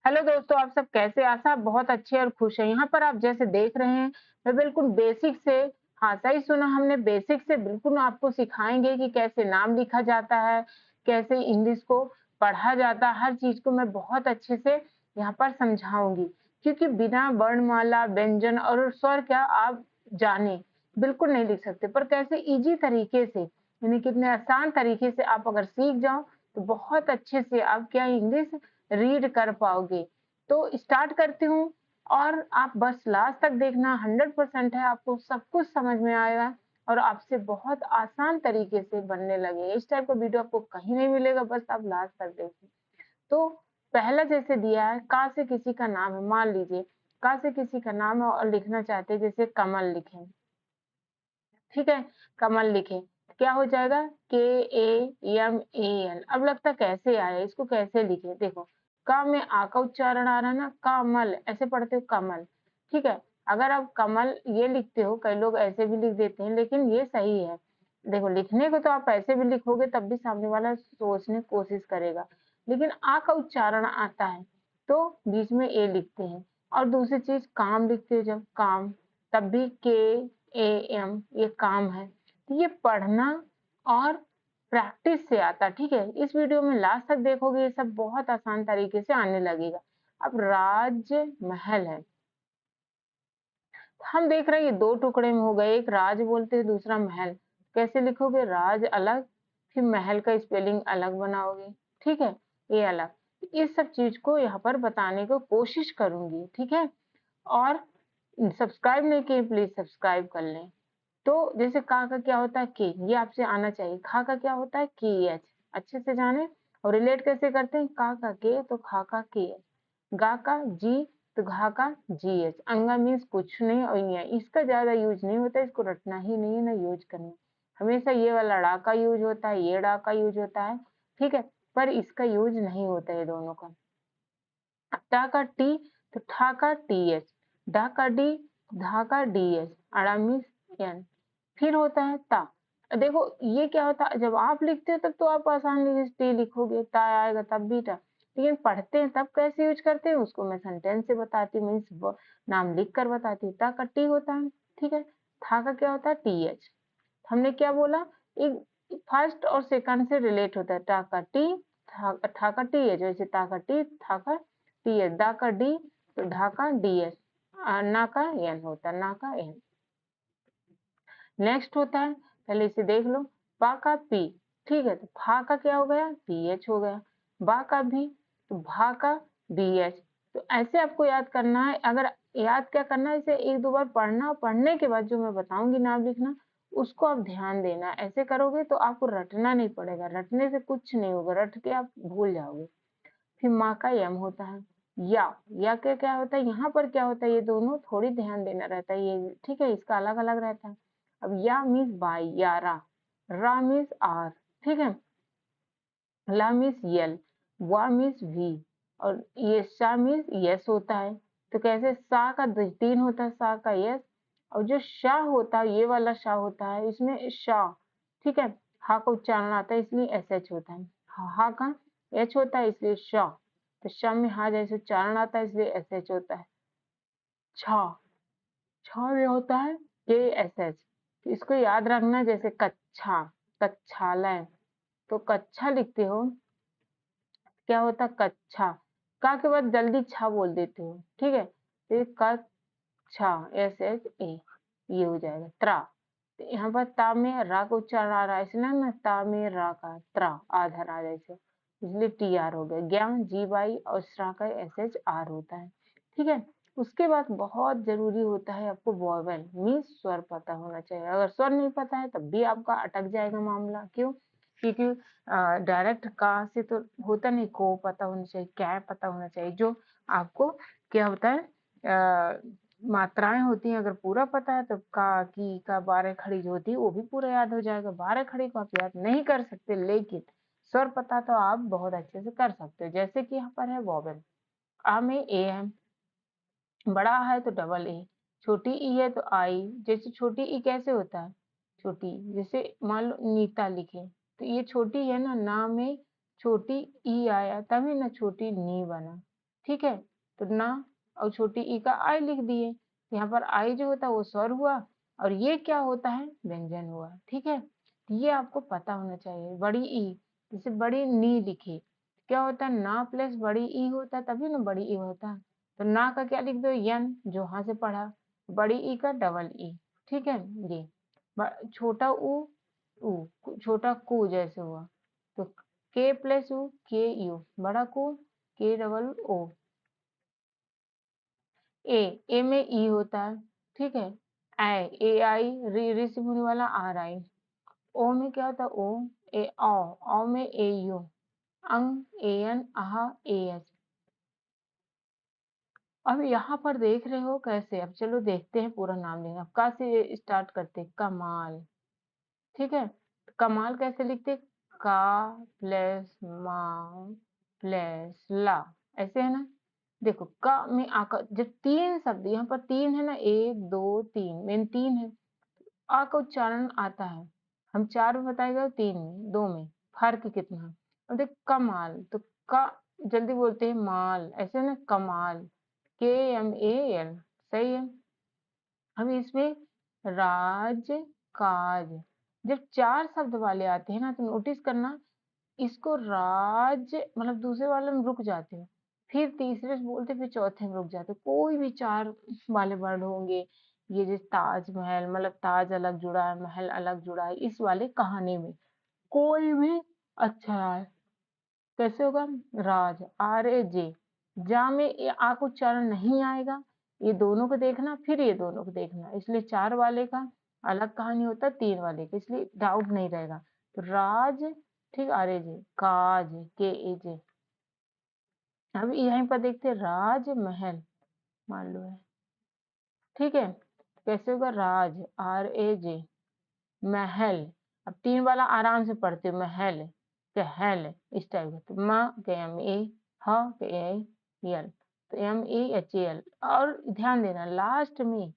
Hello दोस्तों, आप सब कैसे? आशा आप बहुत अच्छे और खुश हैं। यहाँ पर आप जैसे देख रहे हैं, मैं बिल्कुल बेसिक से हाँ, सही सुना हमने, बेसिक से बिल्कुल आपको सिखाएँगे कि कैसे नाम लिखा जाता है, कैसे इंग्लिश को पढ़ा जाता है, हर चीज़ को मैं बहुत अच्छे से यहाँ पर समझाऊँगी। क्योंकि बिना वर्णमाला, व्यंजन और स्वर क्या आप जानें, बिल्कुल नहीं लिख सकते, पर कैसे ईज़ी तरीके से, यानी कितने आसान तरीके से आप अगर सीख जाओ, तो बहुत अच्छे से आप क्या इंग्लिश रीड कर पाओगे। तो स्टार्ट करती हूँ और आप बस लास्ट तक देखना 100% है आपको सब कुछ समझ में आएगा और आपसे बहुत आसान तरीके से बनने लगेगा। इस टाइप का वीडियो आपको कहीं नहीं मिलेगा, बस आप लास्ट तक देखिए। तो पहला जैसे दिया है, का से किसी का नाम है, मान लीजिए का से किसी का नाम है और लिखना चाहते हैं जैसे कमल लिखें, ठीक है? कमल लिखें, क्या हो जाएगा? KAMAL। अब लगता है कैसे आया, इसको कैसे लिखें? देखो, क में आ का उच्चारण आ रहा है ना, कमल, ऐसे पढ़ते हो कमल, ठीक है? अगर आप कमल ये लिखते हो, कई लोग ऐसे भी लिख देते हैं, लेकिन ये सही है। देखो, लिखने को तो आप ऐसे भी लिखोगे तब भी सामने वाला सोचने की कोशिश करेगा, लेकिन आ का उच्चारण आता है, तो बीच में ए लिखते हैं। और दूसरी चीज़ काम लिखते हो जब काम, तब भी KAM, ये काम है। तो ये पढ़ना और प्रैक्टिस से आता, ठीक है? इस वीडियो में लास्ट तक देखोगे, ये सब बहुत आसान तरीके से आने लगेगा। अब राजमहल है, हम देख रहे हैं ये 2 टुकड़े में हो गए, एक राज बोलते हैं, दूसरा महल। कैसे लिखोगे? राज अलग, फिर महल का स्पेलिंग अलग बनाओगे, ठीक है? ये अलग। इस सब चीज़ को यहाँ पर बताने को कोशिश करूँगी, ठीक है? और सब्सक्राइब नहीं किए, प्लीज़ सब्सक्राइब कर लें। तो जैसे का क्या होता है? के, ये आपसे आना चाहिए। खा का क्या होता है? KH, अच्छे से जाने। और रिलेट कैसे करते हैं? का के तो खा का KH, गा का जी तो घा का GH। अंगा मीन्स कुछ नहीं और ये इसका ज्यादा यूज नहीं होता, इसको रटना ही नहीं है ना यूज करना। हमेशा ये वाला ड़ा का यूज होता है, ये ड़ा का यूज होता है, ठीक है? पर इसका यूज नहीं होता है दोनों का। टा का टी तो ठा का TH, डा का डी, धा का DH, अड़ा मीन्स एन। फिर होता है ता। देखो ये क्या होता है, जब आप लिखते हो तब तो आप आसानी से टी लिखोगे, ता आएगा तब भी टा, लेकिन पढ़ते हैं तब कैसे यूज करते हैं उसको मैं सेंटेंस से बताती हूँ, मीन्स नाम लिख कर बताती हूँ। ता का टी होता है, ठीक है? था का क्या होता है? TH। हमने क्या बोला? एक फर्स्ट और सेकंड से रिलेट होता है। टा का टी, था का TH, वैसे ता का टी, था का TH, दा का डी तो ढा का DH, ना का एन होता है, ना का एन। नेक्स्ट होता है, पहले इसे देख लो, पा का पी, ठीक है? तो फा का क्या हो गया? PH हो गया। बा का भी तो भा का BH। तो ऐसे आपको याद करना है। अगर याद क्या करना है, इसे एक दो बार पढ़ना, पढ़ने के बाद जो मैं बताऊंगी नाम लिखना, उसको आप ध्यान देना। ऐसे करोगे तो आपको रटना नहीं पड़ेगा, रटने से कुछ नहीं होगा, रट के आप भूल जाओगे। फिर माँ का यम होता है, या क्या क्या होता है, यहाँ पर क्या होता है, ये दोनों थोड़ी ध्यान देना रहता है, ये ठीक है, इसका अलग अलग रहता है। अब या मीन्स बाई, यारा, रा मीन्स आर, ठीक है? ला मीन्स यल, वा मीन्स वी, और ये शा मीन्स यस होता है। तो कैसे सा का तीन होता है, सा का यस, और जो शा होता है, ये वाला शा होता है, इसमें शा, ठीक है? हा का उच्चारण आता है इसलिए SH होता है। हा का H होता है इसलिए शा, तो शा में हा जैसे उच्चारण आता है इसलिए SH होता है। छा, छा में होता है KSH। तो इसको याद रखना, जैसे कच्छा, कच्छालय, तो कच्छा लिखते हो, क्या होता है? कच्छा। का के बाद जल्दी छा बोल देते हो, ठीक है? तो ये कच्छा, SHA, ये हो जाएगा। त्रा, तो यहाँ पर ता में रा का उच्चारण आ रहा है, इसलिए ना ता में रा का त्रा आधा रा जैसे, इसलिए TR हो गया। ज्ञान GY और श्रा का SHR होता है, ठीक है? उसके बाद बहुत जरूरी होता है आपको वॉवेल, मीन्स स्वर पता होना चाहिए। अगर स्वर नहीं पता है तब भी आपका अटक जाएगा मामला। क्यों? क्योंकि डायरेक्ट का से तो होता नहीं, को पता होना चाहिए, क्या पता होना चाहिए, जो आपको क्या होता है, मात्राएं होती हैं, अगर पूरा पता है तो का, की का, बारह खड़ी जो होती है वो भी पूरा याद हो जाएगा। बारह खड़ी को आप याद नहीं कर सकते, लेकिन स्वर पता तो आप बहुत अच्छे से कर सकते हो। जैसे कि यहाँ पर है वॉवेल, आ में ए है, बड़ा आ है तो डबल ए, छोटी ई है तो आई। जैसे छोटी ई कैसे होता है? छोटी, जैसे मान लो नीता लिखे, तो ये छोटी है ना, ना में छोटी ई आया तभी ना छोटी नी बना, ठीक है, तो ना और छोटी ई का आई लिख दिए। यहाँ पर आई जो होता है वो स्वर हुआ और ये क्या होता है, व्यंजन हुआ। ठीक है, ये आपको पता होना चाहिए। बड़ी ई, जैसे बड़ी नी लिखी, क्या होता है, ना प्लस बड़ी ई होता है तभी ना बड़ी ई होता है। तो ना का क्या लिख दो, यन, जो यहाँ से पढ़ा। बड़ी ई का डबल ई। ठीक है, ये छोटा ऊ, छोटा कू जैसे हुआ, तो के प्लस यू, के यू, बड़ा कू, के डबल ओ। ए में ई होता है। ठीक है, ए आई, री से होने वाला आर आई। ओ में क्या होता है, ओ, ए औ में ए यू, अंग ए एन, आहा ए एच। अब यहाँ पर देख रहे हो कैसे, अब चलो देखते हैं पूरा नाम लेना। अब का से स्टार्ट करते, कमाल। ठीक है, कमाल कैसे लिखते, का प्लस मा प्लस ला, ऐसे है ना। देखो का में आकर जब तीन शब्द, यहाँ पर तीन है ना, एक दो तीन, मेन तीन है। आ का उच्चारण आता है, हम चार में बताएगा, तीन में, दो में, फर्क कितना है। अब देख कमाल, तो का जल्दी बोलते हैं माल, ऐसे ना, कमाल, के एम ए एल, सही है। अब इसमें राज, काज, जब चार शब्द वाले आते हैं ना तो नोटिस करना, इसको राज मतलब दूसरे वाले में रुक जाते हो, फिर तीसरे से बोलते, फिर चौथे में रुक जाते हो। कोई भी चार वाले वर्ड होंगे, ये जैसे ताजमहल, मतलब ताज अलग जुड़ा है, महल अलग जुड़ा है, इस वाले कहानी में कोई भी अच्छा है, कैसे होगा, राज, आर ए जे, जा में ये आ का उच्चारण नहीं आएगा। ये दोनों को देखना, फिर ये दोनों को देखना, इसलिए चार वाले का अलग कहानी होता है, तीन वाले का, इसलिए डाउट नहीं रहेगा। तो राज, ठीक, आर ए जे, काज, के ए जे। अब यहीं पर देखते हैं, राजमहल मान लो है। ठीक है, कैसे होगा, राज, आर ए जे, महल। अब तीन वाला आराम से पढ़ते हो, महल, कहल, इस टाइप का। तो म के एम ए, ह के ए एल, तो M A H A L. और ध्यान देना लास्ट में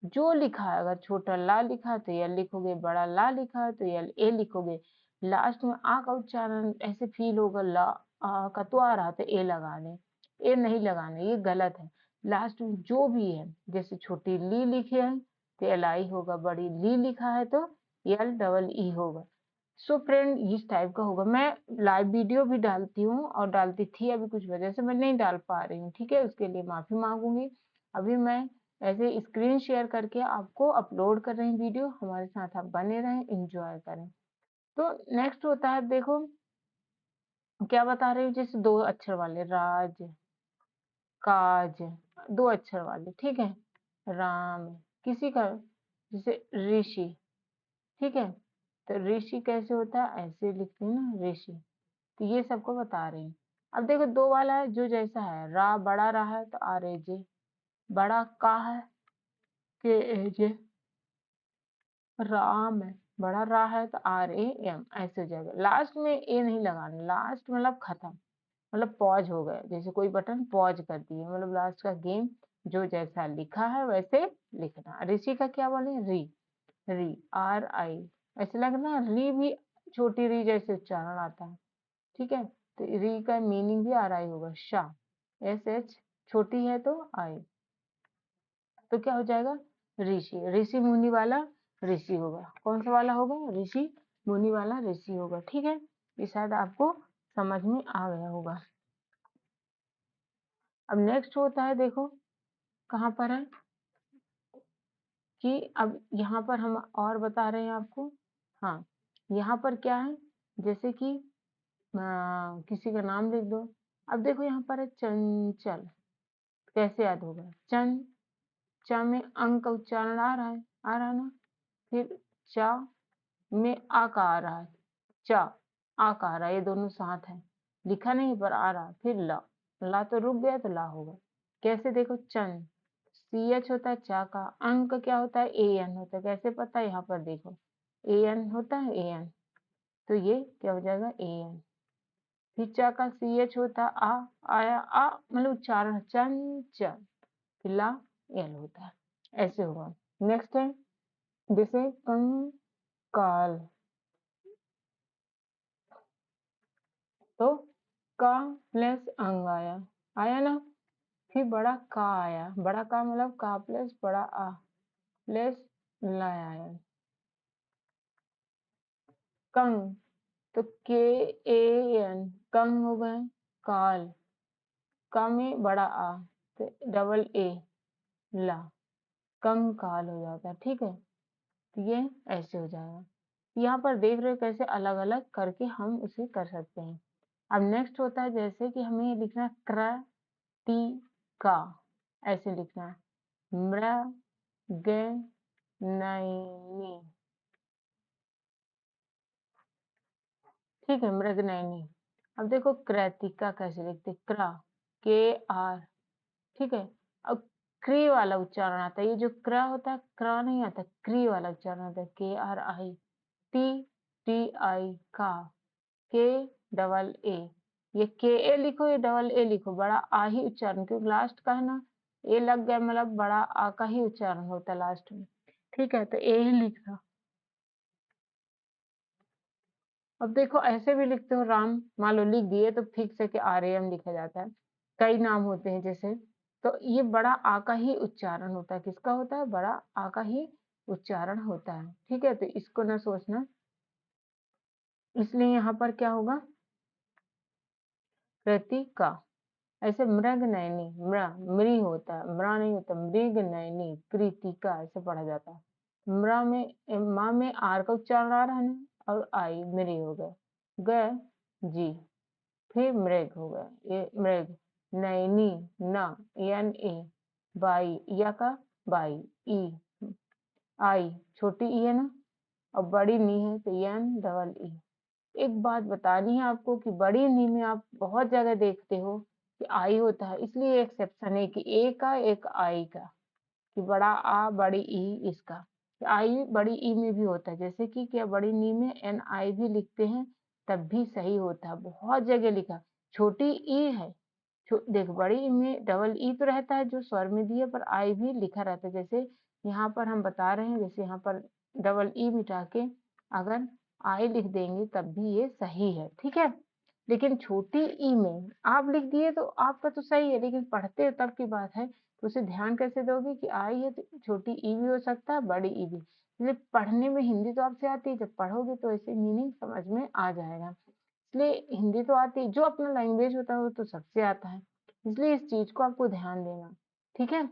जो लिखा है, अगर छोटा ला लिखा है तो एल लिखोगे, बड़ा ला लिखा है तो एल ए लिखोगे। लास्ट में आ का उच्चारण ऐसे फील होगा, ला आ का तो आ रहा तो ए लगा दें, ए नहीं लगाने, ये गलत है। लास्ट में जो भी है, जैसे छोटी ली लिखे है तो एल आई होगा, बड़ी ली लिखा है तो एल डबल ई होगा। सो फ्रेंड इस टाइप का होगा। मैं लाइव वीडियो भी डालती हूँ और डालती थी, अभी कुछ वजह से मैं नहीं डाल पा रही हूँ, ठीक है, उसके लिए माफी मांगूंगी। अभी मैं ऐसे स्क्रीन शेयर करके आपको अपलोड कर रही हूँ वीडियो, हमारे साथ आप बने रहें, एंजॉय करें। तो नेक्स्ट होता है, देखो क्या बता रही हूँ, जैसे दो अक्षर वाले, राज, काज, दो अक्षर वाले, ठीक है, राम, किसी का जैसे ऋषि, ठीक है, तो ऋषि कैसे होता है, ऐसे लिखते हैं ना, ऋषि। तो ये सबको बता रहे हैं। अब देखो दो वाला है, जो जैसा है, रा बड़ा रहा है तो आर ए जे, बड़ा का है, के ए जे, राम है, बड़ा रा है तो आर ए एम, ऐसे हो जाएगा। लास्ट में ए नहीं लगाना, लास्ट मतलब खत्म, मतलब पॉज हो गया, जैसे कोई बटन पॉज कर दिए, मतलब लास्ट का गेम, जो जैसा लिखा है वैसे लिखना। ऋषि का क्या बोले, री, री, आर आई, ऐसे लगना, री भी छोटी री जैसे उच्चारण आता है। ठीक है, तो री का मीनिंग भी आर आई होगा, शाह, एस एच, छोटी है तो आई, तो क्या हो जाएगा, ऋषि, ऋषि मुनि वाला ऋषि होगा। कौन सा वाला होगा, ऋषि मुनि वाला ऋषि होगा। ठीक है, ये शायद आपको समझ में आ गया होगा। अब नेक्स्ट होता है, देखो कहाँ पर है कि अब यहाँ पर हम और बता रहे हैं आपको। हाँ, यहाँ पर क्या है, जैसे कि किसी का नाम लिख दो। अब देखो यहाँ पर है चंचल, कैसे याद होगा, चन, चा में अंक का उच्चारण आ रहा है ना, फिर चा में आ का आ रहा है, चा, आ का आ रहा है, ये दोनों साथ है, लिखा नहीं पर आ रहा। फिर ला, ला तो रुक गया तो ला होगा। कैसे देखो, चन, सी एच होता है चा का, अंक क्या होता है, ए एन होता है। कैसे पता है, यहाँ पर देखो ए एन होता है, ए एन, तो ये क्या हो जाएगा, ए एन। फिर चा का सी एच होता है आ, आया आ, मतलब उच्चारण चंचल, फिर ला एल होता है, ऐसे होगा। नेक्स्ट है, जैसे कंकाल, तो का प्लस अंग आया, आया ना, फिर बड़ा का आया, बड़ा का मतलब का प्लस बड़ा आ प्लस ला आया। कंग, तो के ए एन कंग हो गए। काल, का में बड़ा आ तो डबल ए ला, कंकाल हो जाता है। ठीक है, तो ये ऐसे हो जाएगा। यहाँ पर देख रहे हो कैसे अलग अलग करके हम उसे कर सकते हैं। अब नेक्स्ट होता है जैसे कि हमें लिखना है कृतिका, ऐसे लिखना है मृगनयनी। ठीक है, मृगनयनी। अब देखो कृतिका कैसे लिखते, क्रा के आर। ठीक है, अब क्री वाला उच्चारण आता है। ये जो क्र होता है, क्र नहीं आता, क्री वाला उच्चारण आता है। के are I, T T I का, के डबल ए। ये के ए लिखो, ये डबल ए लिखो, बड़ा आ ही उच्चारण, क्योंकि लास्ट का है ना, ए लग गया मतलब बड़ा आ का ही उच्चारण होता है लास्ट में। ठीक है, तो ए ही लिखना। अब देखो ऐसे भी लिखते हो राम, मान लो लिख दिए तो फिक्स है कि RAM लिखा जाता है। कई नाम होते हैं जैसे, तो ये बड़ा आ का ही उच्चारण होता है। किसका होता है? बड़ा आ का ही उच्चारण होता है। ठीक है, तो इसको ना सोचना, इसलिए यहाँ पर क्या होगा, कृतिका। ऐसे मृग नयनी, मृ होता है, म्रा नहीं होता, मृग नयनी कृतिका ऐसे पढ़ा जाता है। म्रा में माँ में आर का उच्चारण आ रहा है ना, और आई मृ हो गए, ग जी, फिर मृग हो गया, ये मृग। नयनी न, एन ए, बाई या का बाई, ई आई, छोटी ई है ना, और बड़ी नी है तो एन डबल ई। एक बात बतानी है आपको कि बड़ी नी में आप बहुत जगह देखते हो कि आई होता है, इसलिए एक्सेप्शन है कि ए का एक आई का, कि बड़ा आ बड़ी ई इसका। आई बड़ी ई में भी होता है, जैसे कि क्या बड़ी नी में एन आई भी लिखते हैं तब भी सही होता है, बहुत जगह लिखा। छोटी ई है, देख बड़ी ई में डबल ई तो रहता है जो स्वर में दिए, पर आई भी लिखा रहता है। जैसे यहाँ पर हम बता रहे हैं, जैसे यहाँ पर डबल ई मिटा के अगर आई लिख देंगे तब भी ये सही है। ठीक है, लेकिन छोटी ई में आप लिख दिए तो आपका तो सही है, लेकिन पढ़ते हो तब की बात है, तो उसे ध्यान कैसे दोगे कि आई है तो छोटी ई भी हो सकता है, बड़ी ई भी। इसलिए पढ़ने में हिंदी तो आपसे आती है, जब पढ़ोगे तो ऐसे मीनिंग समझ में आ जाएगा। इसलिए हिंदी तो आती है, जो अपना लैंग्वेज होता है वो तो सबसे आता है, इसलिए इस चीज को आपको ध्यान देना। ठीक है,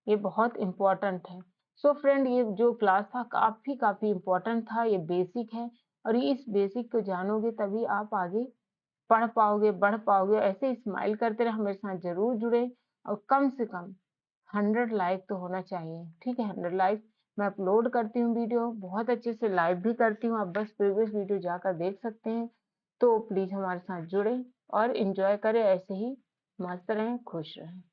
ये बहुत इम्पोर्टेंट है। सो फ्रेंड, ये जो क्लास था काफी इम्पोर्टेंट था, ये बेसिक है, और ये इस बेसिक को जानोगे तभी आप आगे पढ़ पाओगे, बढ़ पाओगे। ऐसे स्माइल करते रहे, मेरे साथ जरूर जुड़े, और कम से कम 100 लाइक तो होना चाहिए। ठीक है, 100 लाइक। मैं अपलोड करती हूँ वीडियो, बहुत अच्छे से लाइव भी करती हूँ, आप बस प्रीवियस वीडियो जाकर देख सकते हैं। तो प्लीज हमारे साथ जुड़े और एंजॉय करें, ऐसे ही मस्त रहें, खुश रहें।